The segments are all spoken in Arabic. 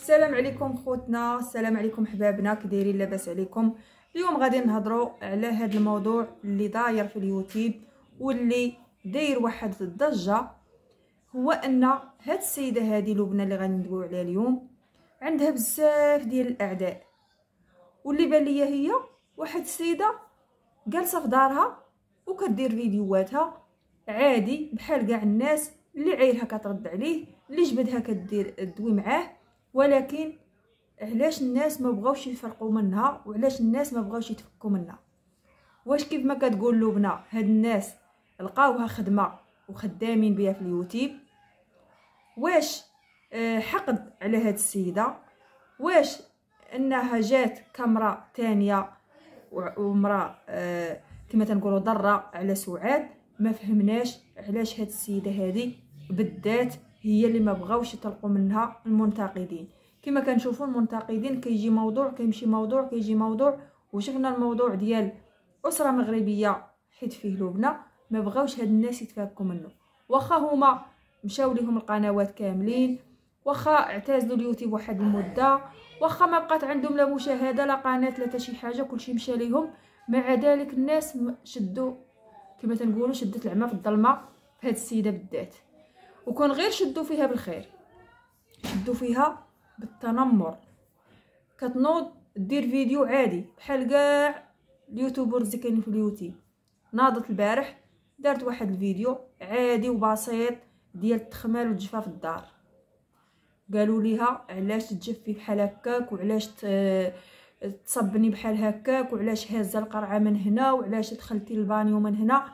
السلام عليكم خوتنا، السلام عليكم حبابنا، كي دايرين؟ لاباس عليكم؟ اليوم غادي نهضروا على هذا الموضوع اللي داير في اليوتيوب واللي داير واحد الضجه. هو ان هاد السيده هذه لبنى اللي غادي ندويو عليها اليوم عندها بزاف ديال الاعداء، واللي بان ليا هي واحد السيده جالسه في دارها وكدير فيديوهاتها عادي بحال كاع الناس، اللي عايرها كترد عليه، اللي جبدها كدير تدوي معاه. ولكن علاش الناس ما بغاوش يفرقوا منها وعلاش الناس ما بغاوش يتفكوا منها؟ واش كيف ما كتقول لبنى هاد الناس لقاوها خدمه وخدامين بها في اليوتيوب؟ واش حقد على هاد السيده؟ واش انها جات كامرا تانية ومراه كما تنقولوا ضره على سعاد؟ ما فهمناش علاش هاد السيده هذه بالذات هي اللي ما بغاوش يطلقوا منها المنتقدين. كما كنشوفوا المنتقدين كيجي موضوع كيمشي موضوع كيجي موضوع، وشفنا الموضوع ديال اسره مغربيه حيت فيه لبنى ما بغاوش هاد الناس يتفاكوا منه، واخا هما مشاو ليهم القنوات كاملين، واخا اعتزلوا اليوتيوب واحد المده، واخا ما بقات عندهم لا مشاهده لا قناه لا حتى شي حاجه، كلشي مشى ليهم. مع ذلك الناس شدوا كما تنقولوا شدت العمى في الظلمه في هاد السيده بالذات، وكون غير شدوا فيها بالخير، شدوا فيها بالتنمر. كتنوض دير فيديو عادي بحال كاع اليوتيوبرز اللي كاينين في اليوتيوب. ناضت البارح دارت واحد الفيديو عادي وبسيط ديال التخمال والجفا في الدار. قالوا ليها علاش تجفي بحال هكاك، وعلاش تصبني بحال هكاك، وعلاش هازه القرعه من هنا، وعلاش دخلتي البانيو من هنا.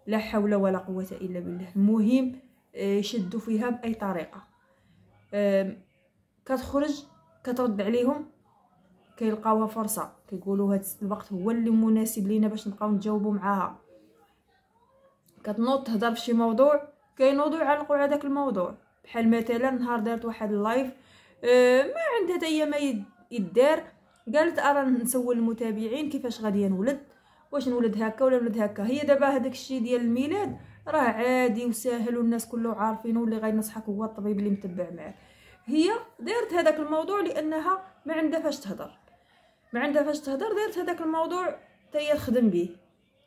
لا حول ولا قوه الا بالله. المهم يشدوا فيها باي طريقه. كتخرج كترد عليهم كيلقاوها فرصه، كيقولوا هذا الوقت هو اللي مناسب لينا باش نبقاو نجاوبوا معاها. كتنوض تهضر في شي موضوع كينوضوا يعلقوا على داك الموضوع. بحال مثلا نهار دارت واحد اللايف ما عندها حتى هي ما يدار، قالت ارى نسول المتابعين كيفاش غادي نولد، واش نولد هكا ولا نولد هكا. هي دابا هذاك الشيء ديال الميلاد راه عادي وساهل والناس كله عارفينه، واللي غينصحك هو الطبيب اللي متبع معاه. هي دارت هذاك الموضوع لانها ما عندها فاش تهضر، ما عندها فاش تهضر. دارت هذاك الموضوع حتى هي تخدم به.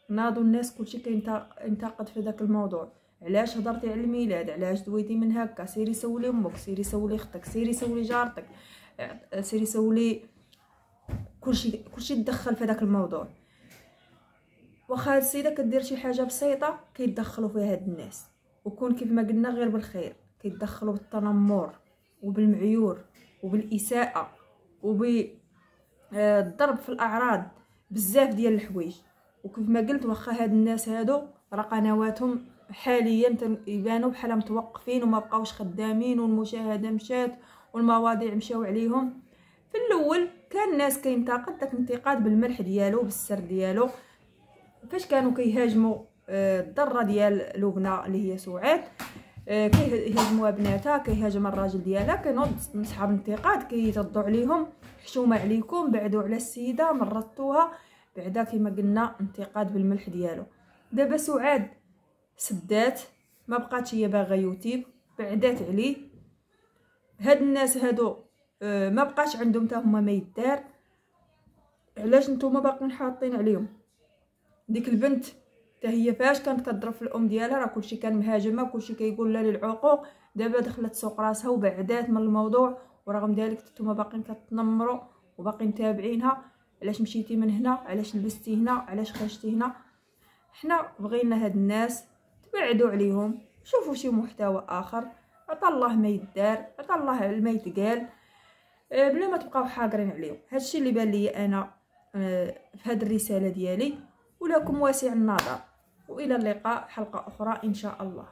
ناضوا الناس كلشي كينتقد في ذاك الموضوع. علاش هضرتي على الميلاد؟ علاش دويتي من هكا؟ سيري سولي امك، سيري سولي اختك، سيري سولي جارتك، سيري سولي كلشي تدخل في هذاك الموضوع. واخا هاد السيده كدير شي حاجه بسيطه كيتدخلوا فيها هاد الناس، وكون كيف ما قلنا غير بالخير كيتدخلوا بالتنمر وبالمعيور وبالاساءه وبالضرب في الاعراض، بزاف ديال الحوايج. وكيف ما قلت واخا هاد الناس هادو راه قنواتهم حاليا يبانوا بحال متوقفين وما بقاوش خدامين، والمشاهده مشات والمواضيع مشاو عليهم. في الاول كان الناس كينتقد داك الانتقاد بالملح ديالو بالسر ديالو، فاش كانوا كيهاجموا الضره ديال لبنى اللي هي سعاد، كيهاجموها بناتها، كيهاجم الراجل ديالها، كينوض صحاب الانتقاد كيردوا عليهم حشومه عليكم، بعدوا على السيده، مرضتوها. بعدا كما قلنا انتقاد بالملح ديالو. دابا سعاد سدات، ما بقاتش هي باغا يوتيوب، بعدات عليه. هاد الناس هادو ما بقاش عندهم حتى هما ما يدار. علاش نتوما باقيين حاطين عليهم؟ ديك البنت حتى هي فاش كانت كضرب في الام ديالها راه كلشي كان مهاجمه، كلشي كيقول لها للعقوق. دابا دخلت سوق راسها وبعدات من الموضوع، ورغم ذلك نتوما باقيين كتنمروا وباقيين تابعينها. علاش مشيتي من هنا؟ علاش لبستي هنا؟ علاش خرجتي هنا؟ حنا بغينا هاد الناس تبعدوا عليهم، شوفوا شي محتوى اخر. عطا الله ما يدار، عطا الله ما يتقال، بلا ما تبقاو حاضرين عليهم. هادشي اللي بان لي انا في هاد الرساله ديالي، ولكم واسع النظر. والى اللقاء حلقه اخرى ان شاء الله.